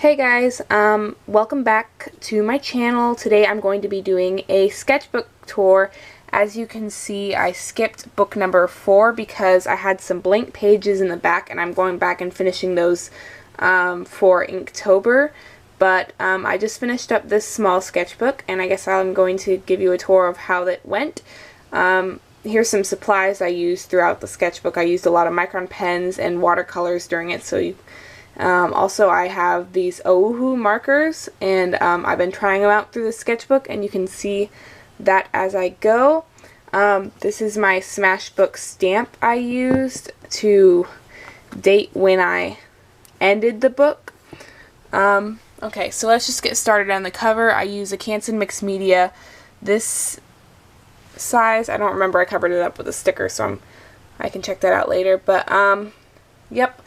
Hey guys, welcome back to my channel. Today I'm going to be doing a sketchbook tour. As you can see, I skipped book number 4 because I had some blank pages in the back and I'm going back and finishing those for Inktober. But I just finished up this small sketchbook and I guess I'm going to give you a tour of how that went. Here's some supplies I used throughout the sketchbook. I used a lot of micron pens and watercolors during it, so you also, I have these Oahu markers, and I've been trying them out through the sketchbook, and you can see that as I go. This is my Smashbook stamp I used to date when I ended the book. Okay, so let's just get started on the cover. I use a Canson Mixed Media. This size, I don't remember, I covered it up with a sticker, so I can check that out later. But, yep.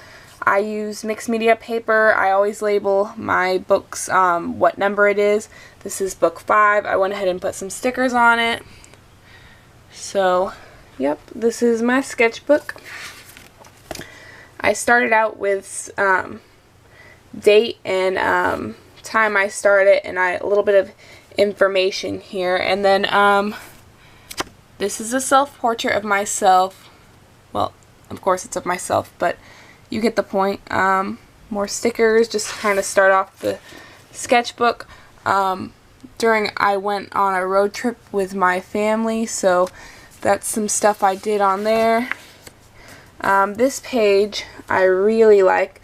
I use mixed media paper. I always label my books what number it is. This is book 5. I went ahead and put some stickers on it. So, yep, this is my sketchbook. I started out with date and time I started and a little bit of information here. And then this is a self-portrait of myself. Well, of course it's of myself, but you get the point. More stickers just to kind of start off the sketchbook. I went on a road trip with my family, so that's some stuff I did on there. This page I really like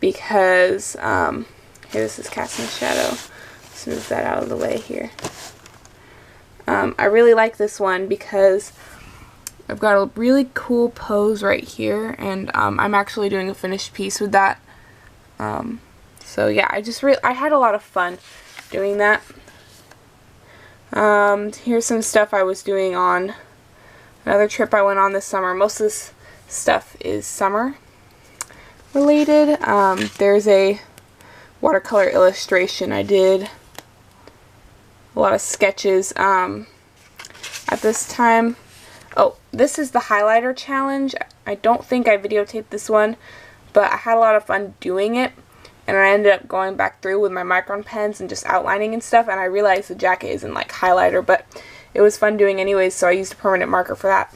because, here, this is casting a shadow. Let's move that out of the way here. I really like this one because I've got a really cool pose right here, and I'm actually doing a finished piece with that. So yeah, I had a lot of fun doing that. Here's some stuff I was doing on another trip I went on this summer. Most of this stuff is summer related. There's a watercolor illustration I did. A lot of sketches. At this time, oh, this is the highlighter challenge. I don't think I videotaped this one, but I had a lot of fun doing it, and I ended up going back through with my micron pens and just outlining and stuff, and I realized the jacket isn't like highlighter, but it was fun doing anyways, so I used a permanent marker for that.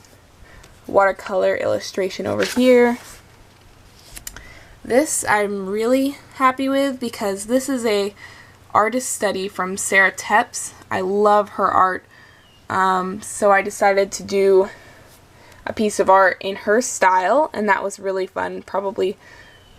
Watercolor illustration over here. This I'm really happy with because this is a artist study from Sarah Tepps. I love her art. So I decided to do a piece of art in her style, and that was really fun. Probably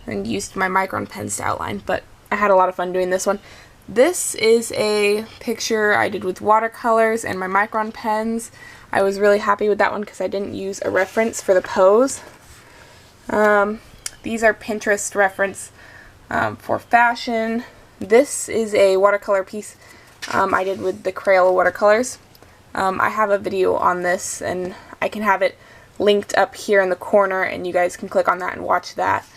and used my micron pens to outline, but I had a lot of fun doing this one. This is a picture I did with watercolors and my micron pens. I was really happy with that one because I didn't use a reference for the pose. These are Pinterest reference for fashion. This is a watercolor piece I did with the Crayola watercolors. I have a video on this, and I can have it linked up here in the corner, and you guys can click on that and watch that.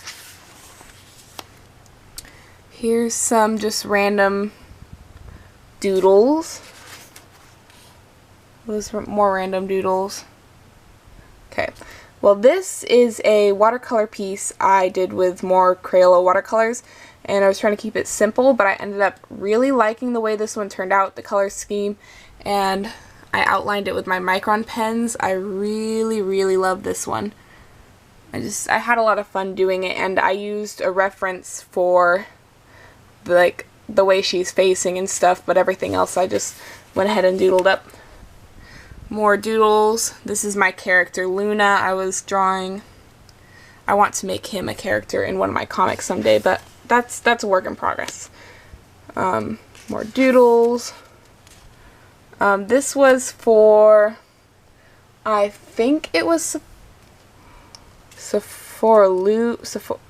Here's some just random doodles. Those were more random doodles. Okay, well, this is a watercolor piece I did with more Crayola watercolors, and I was trying to keep it simple, but I ended up really liking the way this one turned out, the color scheme, and I outlined it with my micron pens. I really love this one. I had a lot of fun doing it, and I used a reference for the way she's facing and stuff, but everything else I just went ahead and doodled up. More doodles. This is my character Luna. I was drawing. I want to make him a character in one of my comics someday, but that's a work in progress. More doodles. This was for, I think it was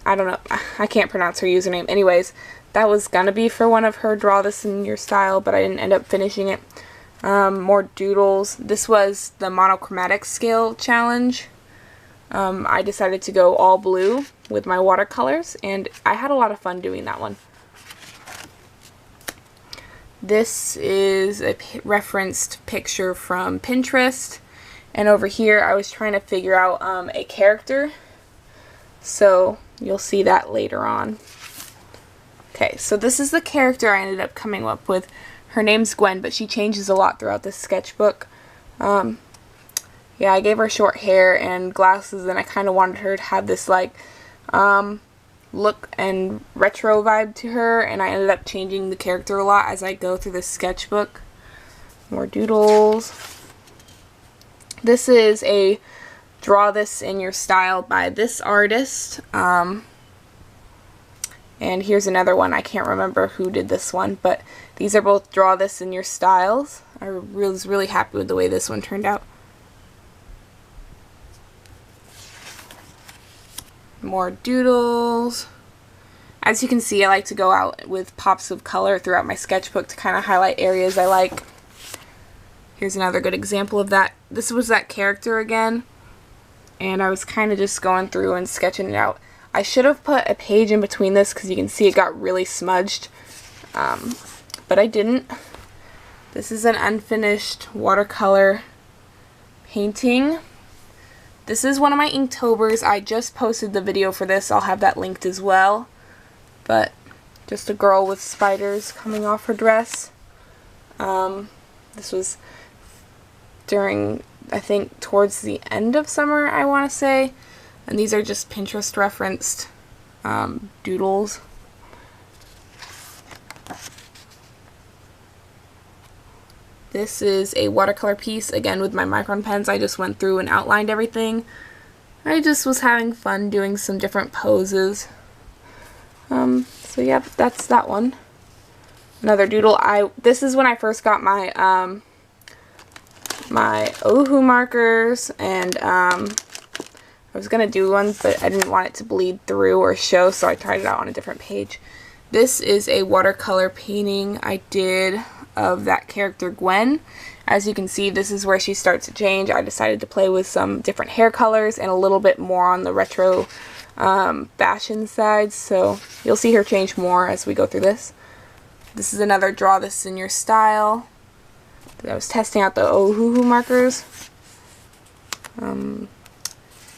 I don't know, I can't pronounce her username. Anyways, that was gonna be for one of her draw this in your style, but I didn't end up finishing it. More doodles. This was the monochromatic scale challenge. I decided to go all blue with my watercolors, and I had a lot of fun doing that one. This is a referenced picture from Pinterest, and over here I was trying to figure out a character, so you'll see that later on. Okay, so this is the character I ended up coming up with. Her name's Gwen, but she changes a lot throughout this sketchbook. Yeah, I gave her short hair and glasses, and I kind of wanted her to have this like look and retro vibe to her, and I ended up changing the character a lot as I go through the sketchbook. More doodles. This is a Draw This in Your Style by this artist. And here's another one. I can't remember who did this one, but these are both Draw This in Your Styles. I was really happy with the way this one turned out. More doodles. As you can see, I like to go out with pops of color throughout my sketchbook to kind of highlight areas I like. Here's another good example of that. This was that character again, and I was kind of just going through and sketching it out. I should have put a page in between this because you can see it got really smudged, but I didn't. This is an unfinished watercolor painting. This is one of my Inktober's. I just posted the video for this. I'll have that linked as well. But just a girl with spiders coming off her dress. This was during, I think, towards the end of summer, I want to say. And these are just Pinterest referenced doodles. This is a watercolor piece, again with my micron pens. I just went through and outlined everything. I just was having fun doing some different poses. So yeah, that's that one. Another doodle. This is when I first got my my Ohu markers, and I was going to do one, but I didn't want it to bleed through or show, so I tried it out on a different page. This is a watercolor painting I did of that character Gwen. As you can see, this is where she starts to change. I decided to play with some different hair colors and a little bit more on the retro fashion side, so you'll see her change more as we go through this. This is another Draw This in Your Style. I was testing out the Ohuhu markers.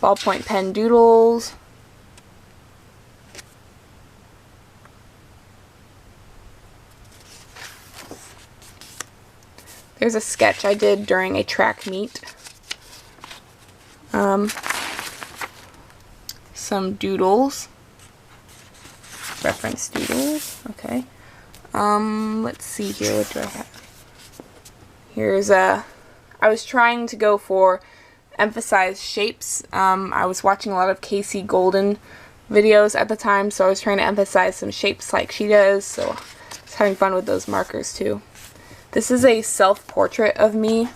Ballpoint pen doodles. There's a sketch I did during a track meet. Some doodles. Reference doodles. Okay. Let's see here. What do I have? Here's I was trying to go for emphasize shapes. I was watching a lot of Casey Golden videos at the time, so I was trying to emphasize some shapes like she does, so I was having fun with those markers too. This is a self-portrait of me.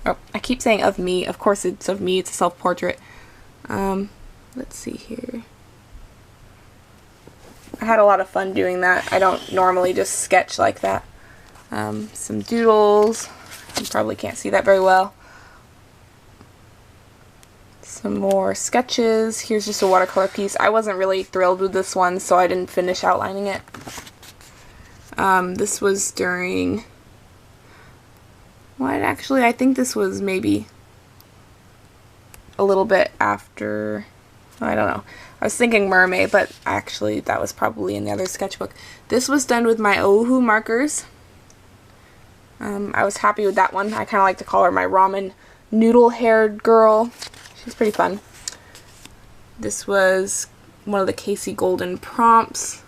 Oh, I keep saying of me. Of course it's of me. It's a self-portrait. Let's see here. I had a lot of fun doing that. I don't normally just sketch like that. Some doodles. You probably can't see that very well. Some more sketches. Here's just a watercolor piece. I wasn't really thrilled with this one, so I didn't finish outlining it. This was during... What, actually, I think this was maybe a little bit after... I don't know. I was thinking mermaid, but actually that was probably in the other sketchbook. This was done with my Ohu markers. I was happy with that one. I kind of like to call her my ramen noodle-haired girl. She's pretty fun. This was one of the Casey Golden prompts.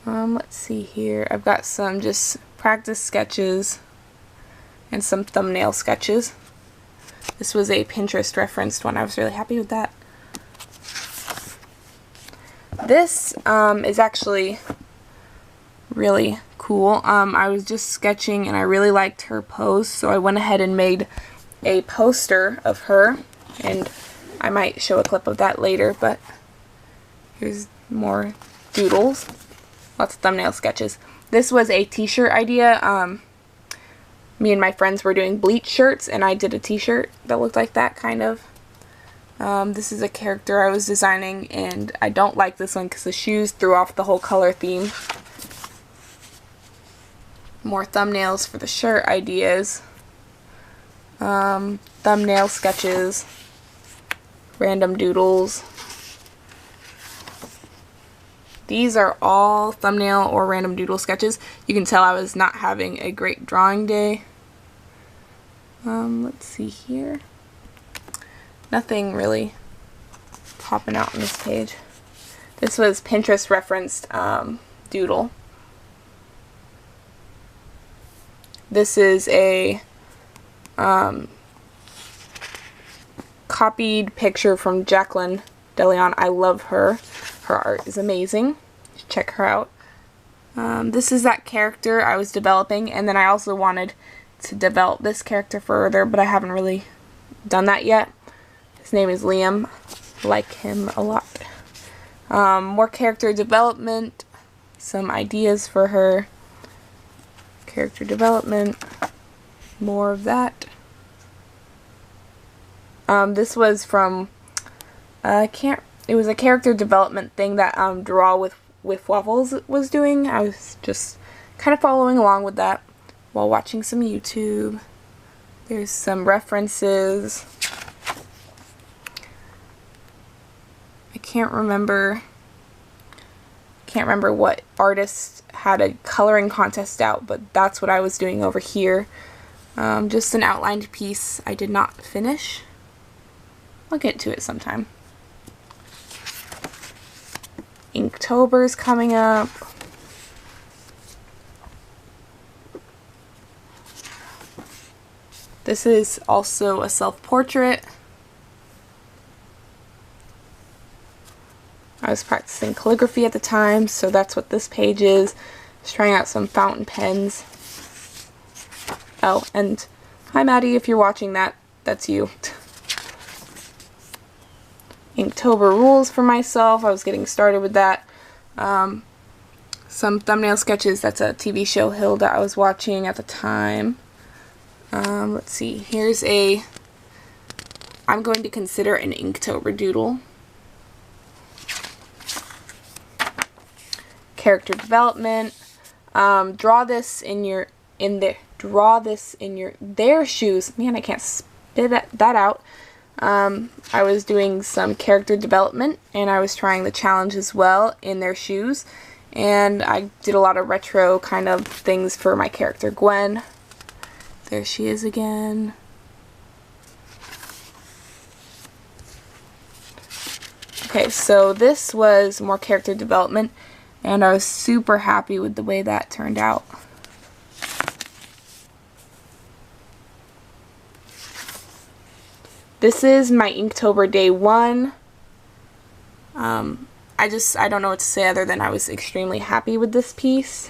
Let's see here. I've got some just practice sketches and some thumbnail sketches. This was a Pinterest referenced one. I was really happy with that. This is actually really cool. I was just sketching and I really liked her pose, so I went ahead and made a poster of her, and I might show a clip of that later, but here's more doodles. Lots of thumbnail sketches. This was a t-shirt idea. Me and my friends were doing bleach shirts, and I did a t-shirt that looked like that, kind of. This is a character I was designing, and I don't like this one because the shoes threw off the whole color theme. More thumbnails for the shirt ideas. Thumbnail sketches. random doodles. These are all thumbnail or random doodle sketches. You can tell I was not having a great drawing day. Let's see here. Nothing really popping out on this page. This was Pinterest referenced doodle. This is a copied picture from Jacqueline DeLeon. I love her. Her art is amazing. Check her out. This is that character I was developing, and then I also wanted to develop this character further, but I haven't really done that yet. His name is Liam. I like him a lot. More character development, some ideas for her. Character development, more of that. This was from, it was a character development thing that Draw with Waffles was doing. I was just kind of following along with that while watching some YouTube. There's some references. I can't remember what artist had a coloring contest out, but that's what I was doing over here. Just an outlined piece I did not finish. I'll get to it sometime. Inktober's coming up. This is also a self-portrait. I was practicing calligraphy at the time, so that's what this page is. Just trying out some fountain pens. Oh, and hi Maddie, if you're watching that, that's you. Inktober rules for myself. I was getting started with that. Some thumbnail sketches. That's a TV show Hilda I was watching at the time. Let's see. Here's a, I'm going to consider an Inktober doodle. Character development. Draw this in their shoes. Man, I can't spit that out. I was doing some character development, and I was trying the challenge as well in their shoes, and I did a lot of retro kind of things for my character Gwen. There she is again. Okay, so this was more character development, and I was super happy with the way that turned out. This is my Inktober day 1. I don't know what to say other than I was extremely happy with this piece.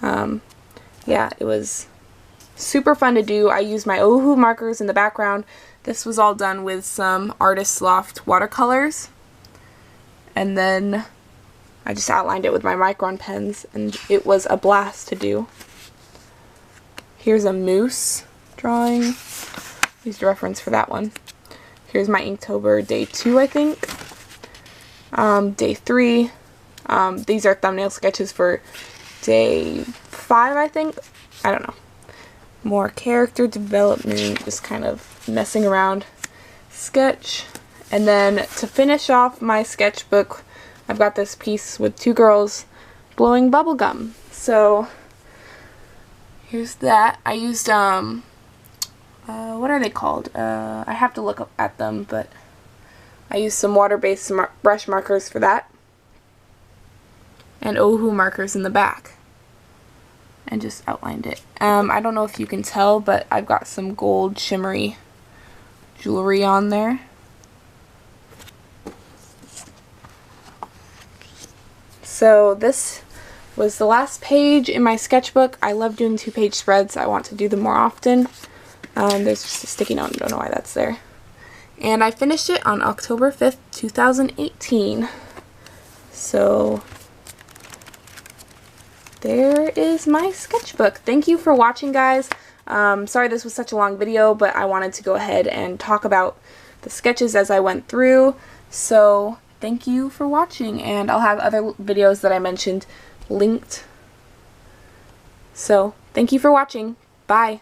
Yeah, it was super fun to do. I used my Ohu markers in the background. This was all done with some Artist Loft watercolors. And then I just outlined it with my Micron pens, and it was a blast to do. Here's a moose drawing. Used a reference for that one. Here's my Inktober day 2, I think. Day 3. These are thumbnail sketches for day 5, I think. I don't know. More character development, just kind of messing around. Sketch. And then to finish off my sketchbook, I've got this piece with 2 girls blowing bubble gum. So here's that. I used what are they called? I have to look up at them, but I used some water-based brush markers for that, and Ohu markers in the back, and just outlined it. I don't know if you can tell, but I've got some gold shimmery jewelry on there. So this was the last page in my sketchbook. I love doing 2-page spreads. I want to do them more often. There's just a sticky note. I don't know why that's there. And I finished it on October 5th, 2018. So there is my sketchbook. Thank you for watching, guys. Sorry this was such a long video, but I wanted to go ahead and talk about the sketches as I went through. So thank you for watching, and I'll have other videos that I mentioned linked. So thank you for watching. Bye.